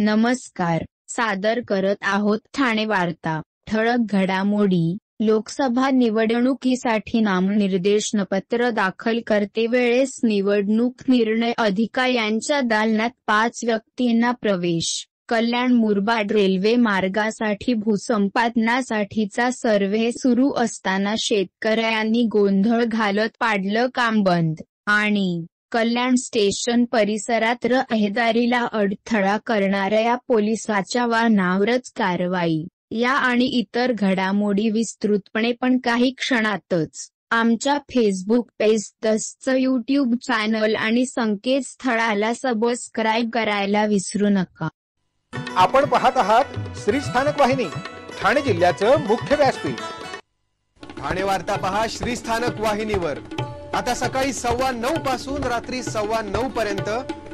नमस्कार. सादर करत आहोत ठाणे वार्ता. ठळक घडामोडी. लोकसभा निवडणुकीसाठी नामनिर्देशन पत्र दाखल करतेवेळेस निवडणूक निर्णय अधिकारी यांच्या दालनात 5 व्यक्तींना प्रवेश. कल्याण मुरबाड रेल्वे मार्गासाठी भूसंपादनासाठीचा सर्व्हे सुरू असताना शेतकऱ्यांनी गोंधळ घालत पाडलं काम बंद. आणि कल्याण स्टेशन परिसरात रहदारीला अडथळा करणाऱ्या पोलिसाच्या वाहनावरच कारवाई. या आणि इतर घडामोडी विस्तृतपणे पण काही क्षणातच. आमच्या फेसबुक पेज तसंच यूट्यूब चॅनल आणि संकेतस्थळाला सबस्क्राईब करायला विसरू नका. आपण पाहत आहात श्री स्थानक वाहिनी, ठाणे जिल्ह्याचं मुख्य व्यासपीठ. ठाणे वार्ता पहा श्री स्थानक वाहिनीवर. आता सकाळी 9:15 पासून रात्री 9:15 पर्यंत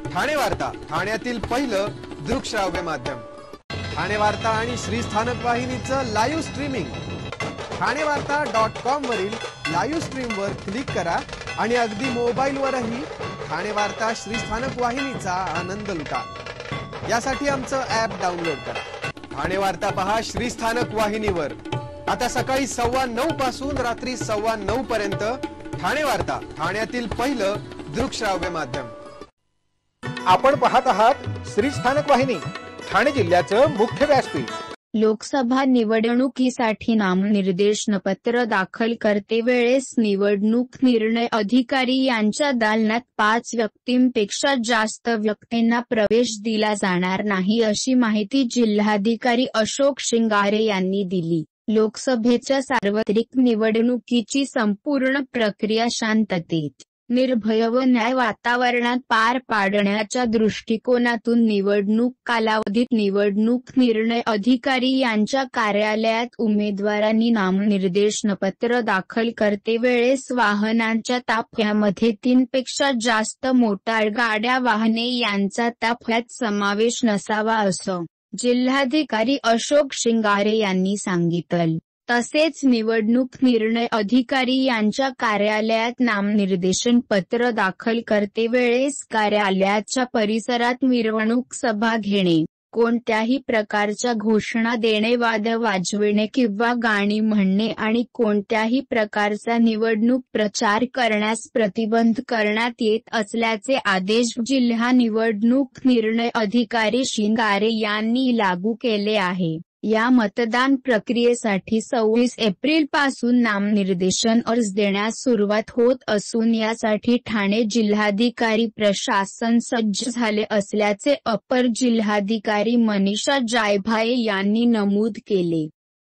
ठाणे वार्ता, ठाण्यातील पहिलं दृकश्राव्य माध्यम. ठाणे वार्ता आणि श्री स्थानक वाहिनीचं लाईव्ह स्ट्रीमिंग. ठाणेवार्ता.com वरील लाईव्ह स्ट्रीमवर क्लिक करा आणि अगदी मोबाईलवरही ठाणे वार्ता श्री स्थानक वाहिनीचा आनंद लुटा. यासाठी आमचं ॲप डाउनलोड करा. ठाणे वार्ता पहा श्री स्थानक वाहिनीवर. आता सकाळी 9:15 पासून रात्री 9:15 पर्यंत ठाणे वार्ता, ठाण्यातील पहिलं दृकश्राव्य माध्यम. आपण पाहत आहात श्री स्थानक वाहिनी, ठाणे जिल्ह्याचं मुख्य व्यासपीठ. लोकसभा निवडणुकीसाठी नामनिर्देशन पत्र दाखल करतेवेळेस निवडणूक निर्णय अधिकारी यांच्या दालनात 5 व्यक्तींपेक्षा जास्त व्यक्तींना प्रवेश दिला जाणार नाही अशी माहिती जिल्हाधिकारी अशोक शिंगारे यांनी दिली. लोकसभेच्या सार्वत्रिक निवडणुकीची संपूर्ण प्रक्रिया शांततेत, निर्भय व न्याय वातावरणात पार पाडण्याच्या दृष्टिकोनातून निवडणूक कालावधीत निवडणूक निर्णय अधिकारी यांच्या कार्यालयात उमेदवारांनी नामनिर्देशन पत्र दाखल करतेवेळेस वाहनांच्या ताफ्यामध्ये 3 पेक्षा जास्त मोटार गाड्या वाहने यांचा ताफ्यात समावेश नसावा असं जिल्हाधिकारी अशोक शिंगारे यांनी सांगितलं. तसेच निवडणूक निर्णय अधिकारी यांच्या कार्यालयात नामनिर्देशन पत्र दाखल करतेवेळेस कार्यालयाच्या परिसरात मिरवणूक सभा घेणे, कोणत्याही प्रकारच्या घोषणा देणे, वाद्य वाजविणे किंवा गाणी म्हणणे आणि कोणत्याही प्रकारचा निवडणूक प्रचार करण्यास प्रतिबंध करण्यात येत असल्याचे आदेश जिल्हा निवडणूक निर्णय अधिकारी शिंगारे यांनी लागू केले आहे. या मतदान प्रक्रियेसाठी 26 एप्रिल पासून नामनिर्देशन अर्ज देण्यास सुरुवात होत असून यासाठी ठाणे जिल्हाधिकारी प्रशासन सज्ज झाले असल्याचे अपर जिल्हाधिकारी मनीषा जायभाये यांनी नमूद केले.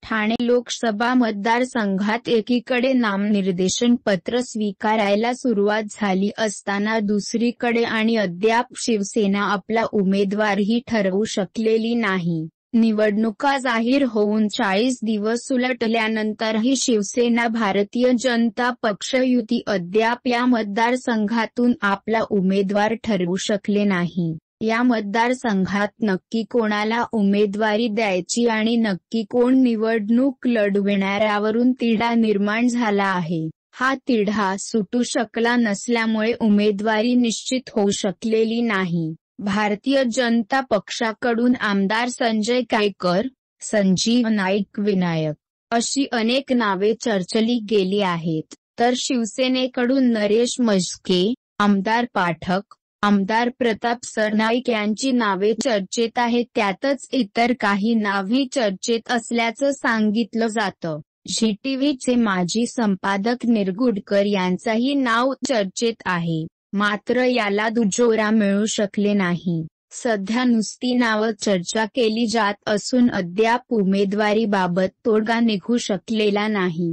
ठाणे लोकसभा मतदारसंघात एकीकडे नामनिर्देशन पत्र स्वीकारायला सुरुवात झाली असताना दुसरीकडे आणि अद्याप शिवसेना आपला उमेदवारही ठरवू शकलेली नाही. निवडणुका जाहीर होऊन 40 दिवस उलटल्यानंतरही शिवसेना भारतीय जनता पक्ष युती अद्याप या मतदारसंघातून आपला उमेदवार ठरवू शकले नाही. या मतदारसंघात नक्की कोणाला उमेदवारी द्यायची आणि नक्की कोण निवडणूक लढविणार यावरून तिढा निर्माण झाला आहे. हा तिढा सुटू शकला नसल्यामुळे उमेदवारी निश्चित होऊ शकलेली नाही. भारतीय जनता पक्षाकडून आमदार संजय कायकर, संजीव नाईक, विनायक अशी अनेक नावे चर्चली गेली आहेत. तर शिवसेनेकडून नरेश म्हस्के, आमदार पाठक, आमदार प्रताप सरनाईक यांची नावे चर्चेत आहेत. त्यातच इतर काही नावही चर्चेत असल्याचं सांगितलं जातं. झी टीव्हीचे माजी संपादक निरगुडकर यांचंही नाव चर्चेत आहे. मात्र याला दुजोरा मिळू शकले नाही. सध्या नुसती नावं चर्चा केली जात असून अद्याप उमेदवारीबाबत तोडगा निघू शकलेला नाही.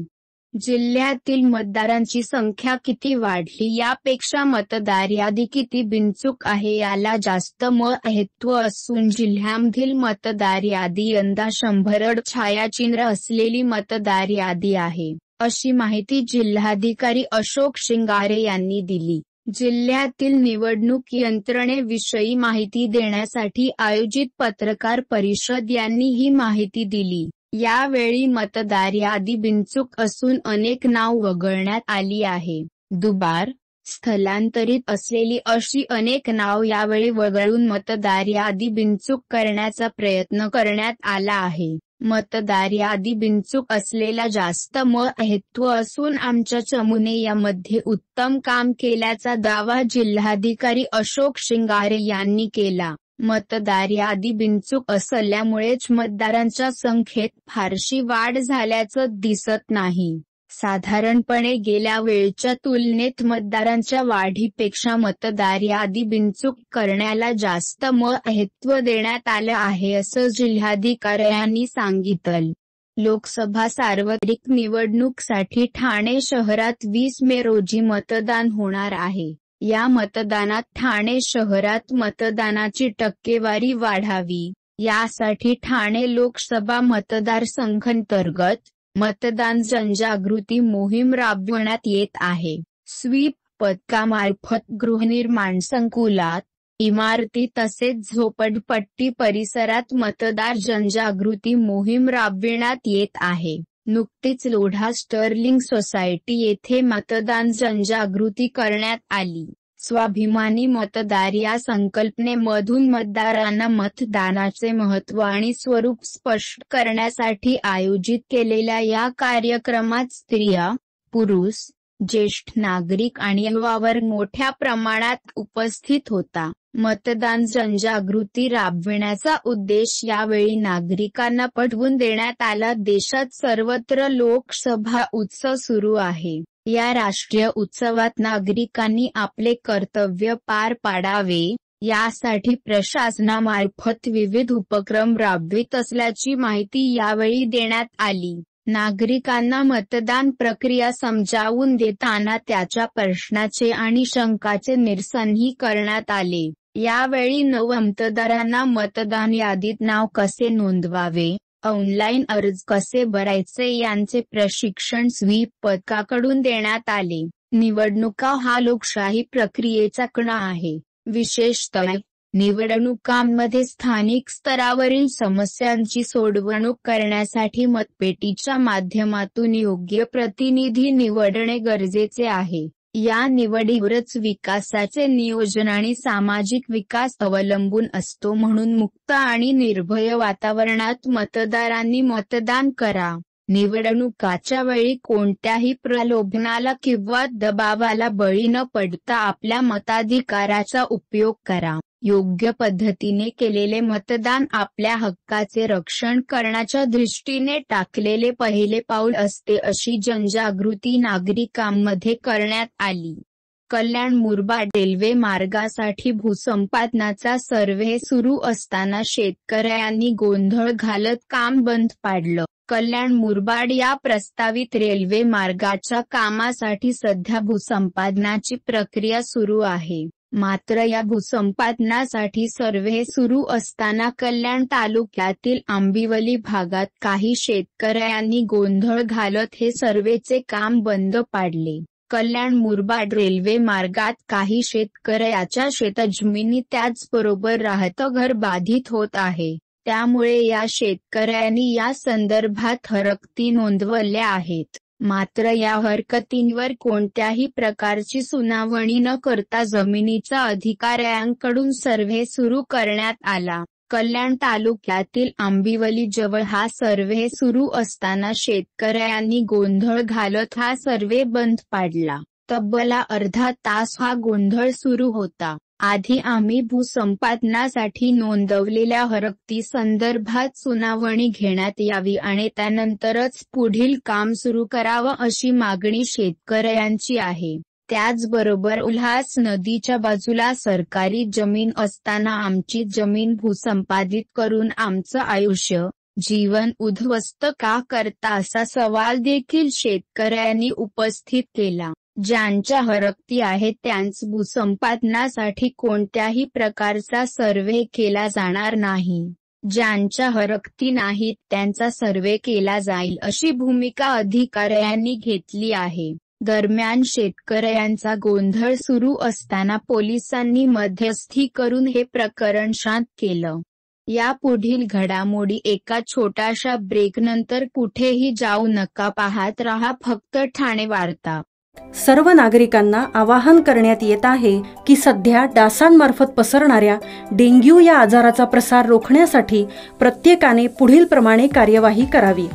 जिल्ह्यातील मतदारांची संख्या किती वाढली यापेक्षा मतदार यादी किती बिनचूक आहे याला जास्त महत्त्व असून जिल्ह्यामधील मतदार यादी यंदा 100 छायाचिन्ह असलेली मतदार यादी आहे, अशी माहिती जिल्हाधिकारी अशोक शिंगारे यांनी दिली. जिल्ह्यातील निवडणूक यंत्रणेविषयी माहिती देण्यासाठी आयोजित पत्रकार परिषद यांनी ही माहिती दिली. यावेळी मतदार यादी बिनचूक असून अनेक नाव वगळण्यात आली आहे. दुबार स्थलांतरित असलेली अशी अनेक नाव यावेळी वगळून मतदार यादी बिनचूक करण्याचा प्रयत्न करण्यात आला आहे. मतदार यादी बिनचूक असलेला जास्त महत्त्व असून आमच्या चमूने यामध्ये उत्तम काम केल्याचा दावा जिल्हाधिकारी अशोक शिंगारे यांनी केला. मतदार यादी बिनचूक असल्यामुळेच मतदारांच्या संख्येत फारशी वाढ झाल्याचं दिसत नाही. साधारणपणे गेल्या वेळच्या तुलनेत मतदारांच्या वाढीपेक्षा मतदार यादी बिनचूक करण्याला जास्त महत्त्व देण्यात आलं आहे असं जिल्हाधिकाऱ्यांनी सांगितलं. लोकसभा सार्वत्रिक निवडणुकीसाठी ठाणे शहरात 20 मे रोजी मतदान होणार आहे. या मतदानात ठाणे शहरात मतदानाची टक्केवारी वाढावी, यासाठी ठाणे लोकसभा मतदारसंघांतर्गत मतदान जनजागृती मोहीम राबवण्यात येत आहे. स्वीप पथकामार्फत गृहनिर्माण संकुलात, इमारती तसेच झोपडपट्टी परिसरात मतदार जनजागृती मोहीम राबविण्यात येत आहे. नुकतीच लोढा स्टर्लिंग सोसायटी येथे मतदान जनजागृती करण्यात आली. स्वाभिमानी मतदार या संकल्पनेमधून मतदारांना मतदानाचे महत्त्व आणि स्वरूप स्पष्ट करण्यासाठी आयोजित केलेल्या या कार्यक्रमात स्त्रिया, पुरुष, ज्येष्ठ नागरिक आणि युवावर्ग मोठ्या प्रमाणात उपस्थित होता. मतदान जनजागृती राबविण्याचा उद्देश यावेळी नागरिकांना पटवून देण्यात आला. देशात सर्वत्र लोकसभा उत्सव सुरू आहे. या राष्ट्रीय उत्सवात नागरिकांनी आपले कर्तव्य पार पाडावे, यासाठी प्रशासनामार्फत विविध उपक्रम राबवित असल्याची माहिती यावेळी देण्यात आली. नागरिकांना मतदान प्रक्रिया समजावून देताना त्याच्या प्रश्नाचे आणि शंकाचे निरसनही करण्यात आले. यावेळी नवमतदारांना मतदान यादीत नाव कसे नोंदवावे, ऑनलाईन अर्ज कसे भरायचे यांचे प्रशिक्षण स्वीप पथकाकडून देण्यात आले. निवडणुका हा लोकशाही प्रक्रियेचा कणा आहे. विशेषतः निवडणुकांमध्ये स्थानिक स्तरावरील समस्यांची सोडवणूक करण्यासाठी मतपेटीच्या माध्यमातून योग्य प्रतिनिधी निवडणे गरजेचे आहे. या निवडीवरच विकासाचे नियोजन आणि सामाजिक विकास अवलंबून असतो. म्हणून मुक्त आणि निर्भय वातावरणात मतदारांनी मतदान करा. निवडणुकाच्या वेळी कोणत्याही प्रलोभनाला किंवा दबावाला बळी न पडता आपल्या मताधिकाराचा उपयोग करा. योग्य पद्धतीने केलेले मतदान आपल्या हक्काचे रक्षण करण्याच्या दृष्टीने टाकलेले पहिले पाऊल असते, अशी जनजागृती नागरिकांमध्ये करण्यात आली. कल्याण मुरबाड रेल्वे मार्गासाठी भूसंपादनाचा सर्व्हे सुरू असताना शेतकऱ्यांनी गोंधळ घालत काम बंद पाडलं. कल्याण मुरबाड या प्रस्तावित रेल्वे मार्गाच्या कामासाठी सध्या भूसंपादनाची प्रक्रिया सुरू आहे. मात्र या भूसंपादनासाठी सर्व्हे सुरू असताना कल्याण तालुक्यातील आंबिवली भागात काही शेतकऱ्यांनी गोंधळ घालत हे सर्व्हेचे काम बंद पाडले. कल्याण मुरबाड रेल्वे मार्गात काही शेतकऱ्याच्या शेतजमिनी त्याचबरोबर राहतं घर बाधित होत आहे. त्यामुळे या शेतकऱ्यांनी या संदर्भात हरकती नोंदवल्या आहेत. मात्र या हरकतींवर कोणत्याही प्रकारची सुनावणी न करता जमिनीचा अधिकाऱ्यांकडून सर्व्हे सुरू करण्यात आला. कल्याण तालुक्यातील आंबिवली जवळ हा सर्व्हे सुरू असताना शेतकऱ्यांनी गोंधळ घालत हा सर्व्हे बंद पाडला. तब्बल अर्धा तास हा गोंधळ सुरू होता. आधी आम्ही भूसंपादनासाठी नोंदवलेल्या हरकती संदर्भात सुनावणी घेण्यात यावी आणि त्यानंतरच पुढील काम सुरू करावं अशी मागणी शेतकऱ्यांची आहे. त्याचबरोबर उल्हास नदीच्या बाजूला सरकारी जमीन असताना आमची जमीन भूसंपादित करून आमचं आयुष्य, जीवन उद्ध्वस्त का करता असा सवाल देखील शेतकऱ्यांनी उपस्थित केला. ज्यांच्या हरकती आहेत त्यांच भूसंपादनासाठी कोणत्याही प्रकारचा सर्व्हे केला जाणार नाही. ज्यांच्या हरकती नाहीत त्यांचा सर्व्हे केला जाईल अशी भूमिका अधिकाऱ्यांनी घेतली आहे. दरम्यान शेतकऱ्यांचा गोंधळ सुरू असताना पोलिसांनी मध्यस्थी करून हे प्रकरण शांत केलं. यापुढील घडामोडी एका छोट्याशा ब्रेकनंतर कुठेही जाऊ नका, पाहत रहा फक्त ठाणे वार्ता. सर्व नागरिकांना आवाहन करण्यात येत आहे की सध्या डासांमार्फत पसरणाऱ्या डेंग्यू या आजाराचा प्रसार रोखण्यासाठी प्रत्येकाने पुढीलप्रमाणे कार्यवाही करावी.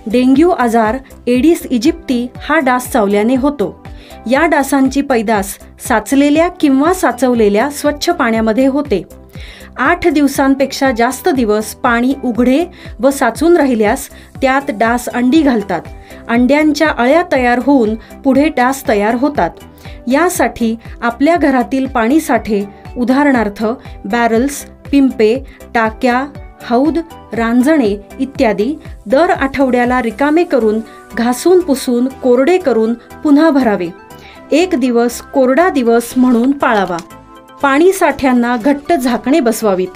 डेंग्यू आजार एडिस इजिप्ती हा डास चावल्याने होतो. या डासांची पैदास साचलेल्या किंवा साचवलेल्या स्वच्छ पाण्यामध्ये होते. 8 दिवसांपेक्षा जास्त दिवस पाणी उघडे व साचून राहिल्यास त्यात डास अंडी घालतात. अंड्यांच्या अळ्या तयार होऊन पुढे डास तयार होतात. यासाठी आपल्या घरातील पाणीसाठे उदाहरणार्थ बॅरल्स, पिंपे, टाक्या, हौद, रांजणे इत्यादी दर आठवड्याला रिकामे करून घासून पुसून कोरडे करून पुन्हा भरावे. 1 दिवस कोरडा दिवस म्हणून पाळावा. पाणी साठ्यांना घट्ट झाकणे बसवावीत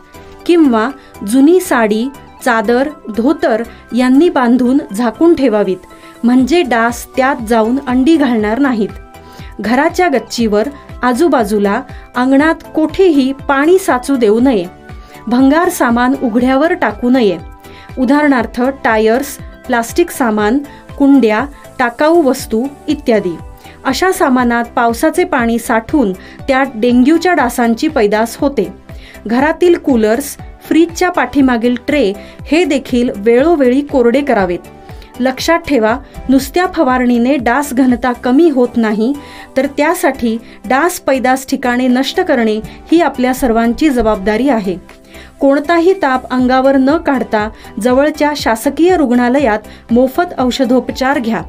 किंवा जुनी साडी, चादर, धोतर यांनी बांधून झाकून ठेवावीत, म्हणजे डास त्यात जाऊन अंडी घालणार नाहीत. घराच्या गच्चीवर, आजूबाजूला, अंगणात कोठेही पाणी साचू देऊ नये. भंगार सामान उघड्यावर टाकू नये. उदाहरणार्थ टायर्स, प्लास्टिक सामान, कुंड्या, टाकाऊ वस्तू इत्यादी. अशा सामानात पावसाचे पाणी साठून त्यात डेंग्यूच्या डासांची पैदास होते. घरातील कूलर्स, फ्रीजच्या पाठीमागील ट्रे हे देखील वेळोवेळी कोरडे करावेत. लक्षात ठेवा, नुसत्या फवारणीने डास घनता कमी होत नाही, तर त्यासाठी डास पैदास ठिकाणे नष्ट करणे ही आपल्या सर्वांची जबाबदारी आहे. कोणताही ताप अंगावर न काढता जवळच्या शासकीय रुग्णालयात मोफत औषधोपचार घ्या.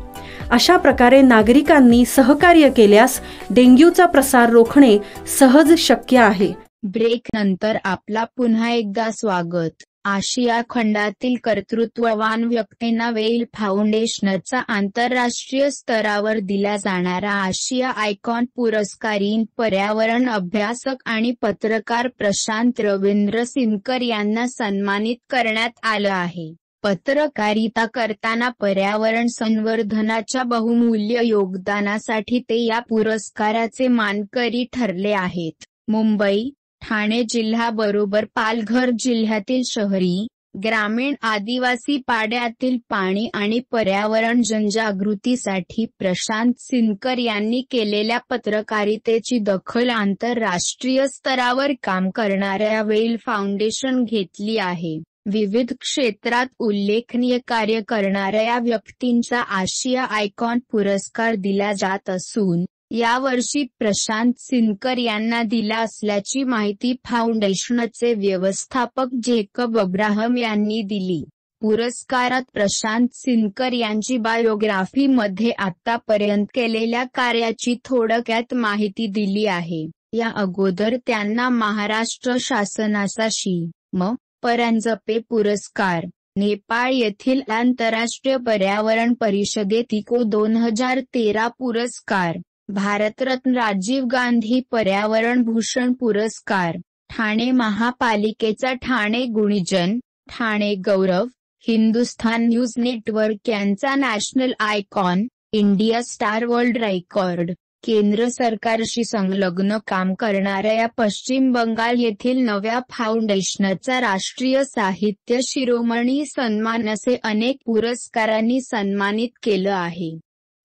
अशा प्रकारे नागरिकांनी सहकार्य केल्यास डेंग्यूचा प्रसार रोखणे सहज शक्य आहे. ब्रेक नंतर आपला पुन्हा एकदा स्वागत. आशिया खंडातील कर्तृत्ववान व्यक्तींना वेल फाउंडेशनचा आंतरराष्ट्रीय स्तरावर दिला जाणारा आशिया आयकॉन पुरस्कारीन पर्यावरण अभ्यासक आणि पत्रकार प्रशांत रवींद्र सिनकर यांना सन्मानित करण्यात आलं आहे. पत्रकारिता करताना पर्यावरण संवर्धनाच्या बहुमूल्य योगदानासाठी ते या पुरस्काराचे मानकरी ठरले आहेत. मुंबई, ठाणे जिल्ह्याबरोबर पालघर जिल्ह्यातील शहरी, ग्रामीण, आदिवासी पाड्यातील पाणी आणि पर्यावरण जनजागृतीसाठी प्रशांत सिनकर यांनी केलेल्या पत्रकारितेची दखल आंतरराष्ट्रीय स्तरावर काम करणाऱ्या वेल फाउंडेशन घेतली आहे. विविध क्षेत्रात उल्लेखनीय कार्य करणाऱ्या या व्यक्तींचा आशिया आयकॉन पुरस्कार दिला जात असून यावर्षी प्रशांत सिनकर यांना दिला असल्याची माहिती फाउंडेशनचे व्यवस्थापक जेकब अब्राहम यांनी दिली. पुरस्कारात प्रशांत सिनकर यांची बायोग्राफी मध्ये आतापर्यंत केलेल्या कार्याची थोडक्यात माहिती दिली आहे. या अगोदर त्यांना महाराष्ट्र शासनाचा श्री.म. परांजपे पुरस्कार, नेपाळ येथील आंतरराष्ट्रीय पर्यावरण परिषदेत इको 2013 पुरस्कार, भारतरत्न राजीव गांधी पर्यावरण भूषण पुरस्कार, ठाणे महापालिकेचा ठाणे गुणीजन, ठाणे गौरव, हिंदुस्थान न्यूज नेटवर्क यांचा national icon, India star world record. केंद्र सरकारशी संलग्न काम करणाऱ्या या पश्चिम बंगाल येथील नव्या फाउंडेशनचा राष्ट्रीय साहित्य शिरोमणी सन्मान असे अनेक पुरस्कारांनी सन्मानित केलं आहे.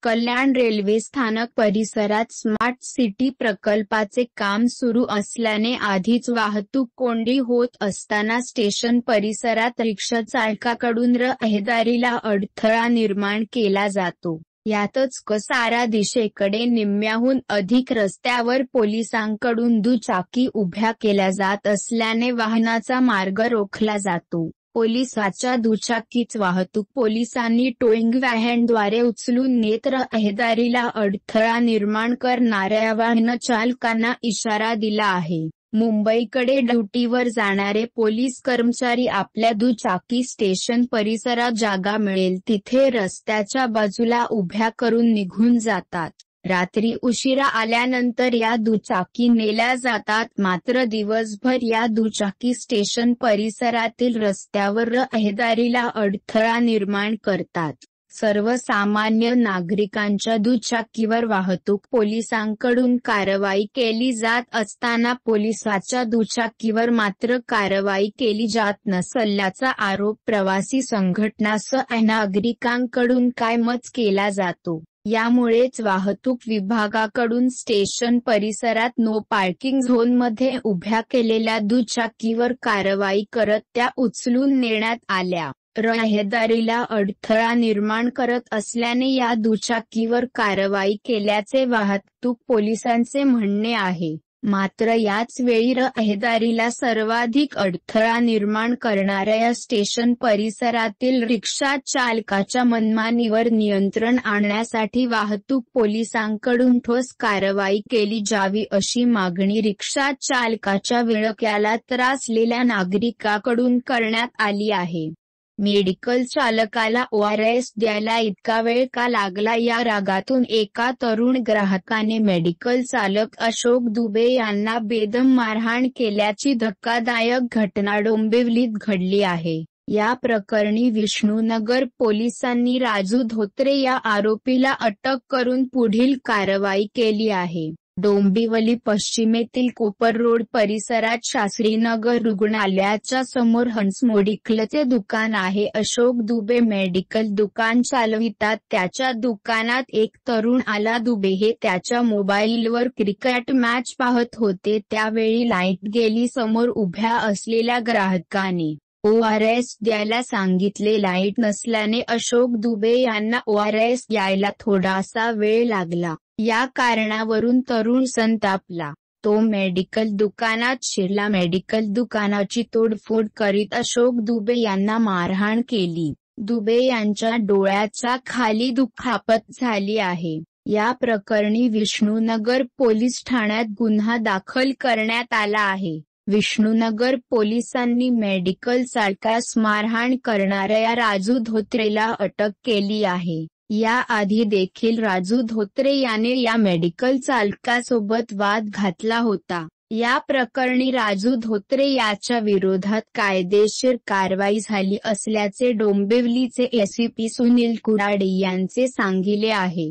कल्याण रेल्वे स्थानक परिसरात स्मार्ट सिटी प्रकल्पाचे काम सुरू असल्याने आधीच वाहतूक कोंडी होत असताना स्टेशन परिसरात रिक्षा चालकाकडून रहदारीला अडथळा निर्माण केला जातो. यातच कसारा दिशेकडे निम्म्याहून अधिक रस्त्यावर पोलिसांकडून दुचाकी उभ्या केल्या जात असल्याने वाहनाचा मार्ग रोखला जातो. पोलिसाच्या दुचाकीच वाहतूक पोलिसांनी टोईंग व्हॅनद्वारे उचलून नेत रहदारीला अडथळा निर्माण करणाऱ्या वाहन चालकांना इशारा दिला आहे. मुंबईकडे ड्युटीवर जाणारे पोलीस कर्मचारी आपल्या दुचाकी स्टेशन परिसरात जागा मिळेल तिथे रस्त्याच्या बाजूला उभ्या करून निघून जातात. रात्री उशिरा आल्यानंतर या दुचाकी नेल्या जातात. मात्र दिवसभर या दुचाकी स्टेशन परिसरातील रस्त्यावर रहदारीला अडथळा निर्माण करतात. सर्वसामान्य नागरिकांच्या दुचाकीवर वाहतूक पोलिसांकडून कारवाई केली जात असताना पोलिसाच्या दुचाकीवर मात्र कारवाई केली जात नसल्याचा आरोप प्रवासी संघटनासह नागरिकांकडून कायमच केला जातो. यामुळेच वाहतूक विभागाकडून स्टेशन परिसरात नो पार्किंग झोनमध्ये उभ्या केलेल्या दुचाकीवर कारवाई करत त्या उचलून नेण्यात आल्या. रहदारीला अडथळा निर्माण करत असल्याने या दुचाकीवर कारवाई केल्याचे वाहतूक पोलिसांचे म्हणणे आहे. मात्र याच वेळी रहदारीला सर्वाधिक अडथळा निर्माण करणाऱ्या या स्टेशन परिसरातील रिक्षा चालकाच्या मनमानीवर नियंत्रण आणण्यासाठी वाहतूक पोलिसांकडून ठोस कारवाई केली जावी अशी मागणी रिक्षा चालकाच्या विळख्याला त्रासलेल्या नागरिकाकडून करण्यात आली आहे. मेडिकल चालकाला ORS द्यायला इतका वेळ का लागला या रागातून एका तरुण ग्राहकाने मेडिकल चालक अशोक दुबे यांना बेदम मारहाण केल्याची धक्कादायक घटना डोंबिवलीत घडली आहे. या प्रकरणी विष्णुनगर पोलिसांनी राजू धोत्रे या आरोपीला अटक करून पुढील कारवाई केली आहे. डोंबिवली पश्चिमेतील कोपर रोड परिसरात शास्त्रीनगर रुग्णालयाच्या समोर हंस मेडिकलचे दुकान आहे. अशोक दुबे मेडिकल दुकान चालवितात. त्याच्या दुकानात एक तरुण आला. दुबे हे त्याच्या मोबाईलवर क्रिकेट मॅच पाहत होते. त्यावेळी लाईट गेली. समोर उभ्या असलेल्या ग्राहकाने ORS द्यायला सांगितले. लाईट नसल्याने अशोक दुबे यांना ORS यायला थोडासा वेळ लागला. या कारणावरून तरुण संतापला. तो मेडिकल दुकानात शिरला. मेडिकल दुकानाची तोडफोड करीत अशोक दुबे यांना मारहाण केली. दुबे यांच्या डोळ्याच्या खाली दुखापत झाली आहे. या प्रकरणी विष्णुनगर पोलीस ठाण्यात गुन्हा दाखल करण्यात आला आहे. विष्णुनगर पोलिसांनी मेडिकल चालकास मारहाण करणाऱ्या राजू धोत्रेला अटक केली आहे. याआधी देखील राजू धोत्रे याने या मेडिकल चालकासोबत वाद घातला होता. या प्रकरणी राजू धोत्रे याच्या विरोधात कायदेशीर कारवाई झाली असल्याचे डोंबिवलीचे SCP सुनील कुराडे यांचे सांगितले आहे.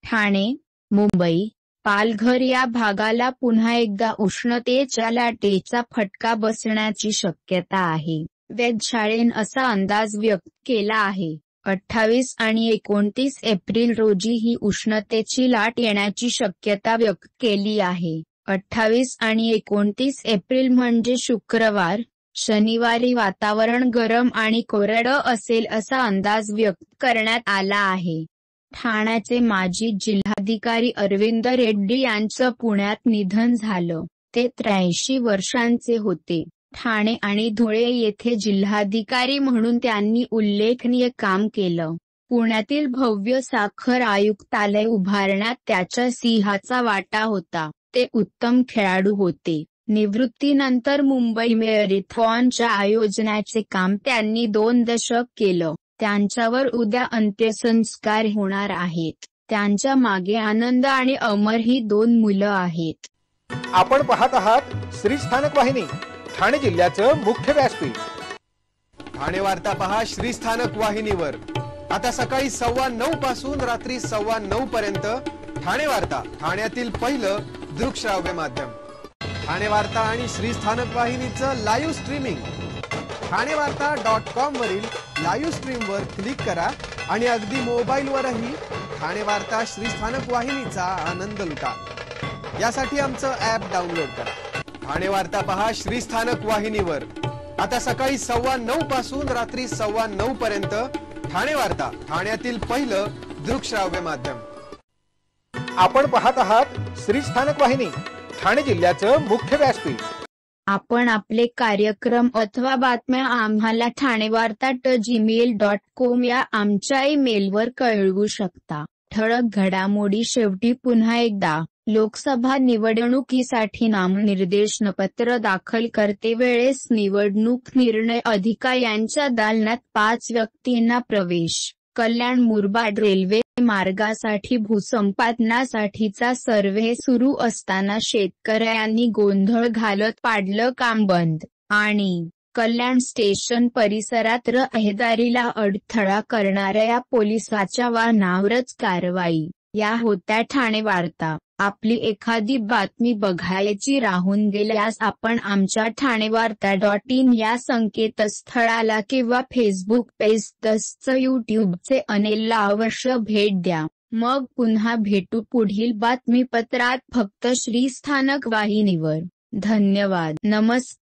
ठाणे, मुंबई, पालघर या भागाला पुन्हा एकदा उष्णतेच्या लाटेचा फटका बसण्याची शक्यता आहे. वेधशाळेने असा अंदाज व्यक्त केला आहे. 28 आणि 29 एप्रिल रोजी ही उष्णतेची लाट येण्याची शक्यता व्यक्त केली आहे. 28 आणि 29 एप्रिल म्हणजे शुक्रवार, शनिवारी वातावरण गरम आणि कोरडं असेल असा अंदाज व्यक्त करण्यात आला आहे. ठाण्याचे माजी जिल्हाधिकारी अरविंद रेड्डी यांचं पुण्यात निधन झालं. ते 83 वर्षांचे होते. ठाणे आणि धुळे येथे जिल्हाधिकारी म्हणून त्यांनी उल्लेखनीय काम केलं. पुण्यातील भव्य साखर आयुक्तालय उभारण्यात त्याच्या सिंहाचा वाटा होता. ते उत्तम खेळाडू होते. निवृत्तीनंतर मुंबई मॅरेथॉनच्या आयोजनाचे काम त्यांनी 2 दशक केलं. त्यांच्यावर उद्या अंत्यसंस्कार होणार आहेत. त्यांच्या मागे आनंद आणि अमर ही 2 मुलं आहेत. आपण पाहत आहात श्री स्थानक वाहिनी, ठाणे जिल्ह्याचं मुख्य व्यासपीठ. ठाणे वार्ता पहा श्री स्थानक वाहिनीवर. आता सकाळी 9:15 पासून रात्री 9:15 पर्यंत ठाणे वार्ता, ठाण्यातील पहिलं दृकश्राव्य माध्यम. ठाणे वार्ता आणि श्री स्थानक वाहिनीचं लाईव्ह स्ट्रीमिंग ठाणेवार्ता.com वरील लाईव्ह स्ट्रीमवर क्लिक करा आणि अगदी मोबाईलवरही ठाणे वार्ता श्री स्थानक वाहिनीचा आनंद लुटा. यासाठी आमचं ॲप डाउनलोड करा. ठाणे वार्ता पहा श्री स्थानक वाहिनीवर. आता सकाळी 9:15 पासून रात्री 9:15 पर्यंत ठाणे वार्ता, ठाण्यातील पहिलं दृकश्राव्य माध्यम. आपण पाहत आहात श्री स्थानक वाहिनी, ठाणे जिल्ह्याचं मुख्य व्यासपीठ. आपण आपले कार्यक्रम अथवा बातम्या आम्हाला ठाणेवार्ता@gmail.com या आमच्या ईमेलवर कळवू शकता. ठळक घडामोडी शेवटी पुन्हा एकदा. लोकसभा निवडणुकीसाठी नामनिर्देशन पत्र दाखल करते वेळेस निवडणूक निर्णय अधिकारी यांच्या दालनात 5 व्यक्तींना प्रवेश. कल्याण मुरबाड रेल्वे मार्गासाठी भूसंपादनासाठीचा सर्व्हे सुरू असताना शेतकऱ्यांनी गोंधळ घालत पाडलं काम बंद. आणि कल्याण स्टेशन परिसरात रहदारीला अडथळा करणाऱ्या पोलिसाच्या वाहनावरच कारवाई. या होत्या ठाणे वार्ता. आपली एखादी बातमी बघायची राहून गेल्यास आपण आमच्या ठाणेवार्ता.in या संकेतस्थळाला किंवा फेसबुक पेज तसंच यूट्यूबचे चॅनेलला अवश्य भेट द्या. मग पुन्हा भेटू पुढील बातमीपत्रात फक्त श्री स्थानक वाहिनीवर. धन्यवाद. नमस्कार.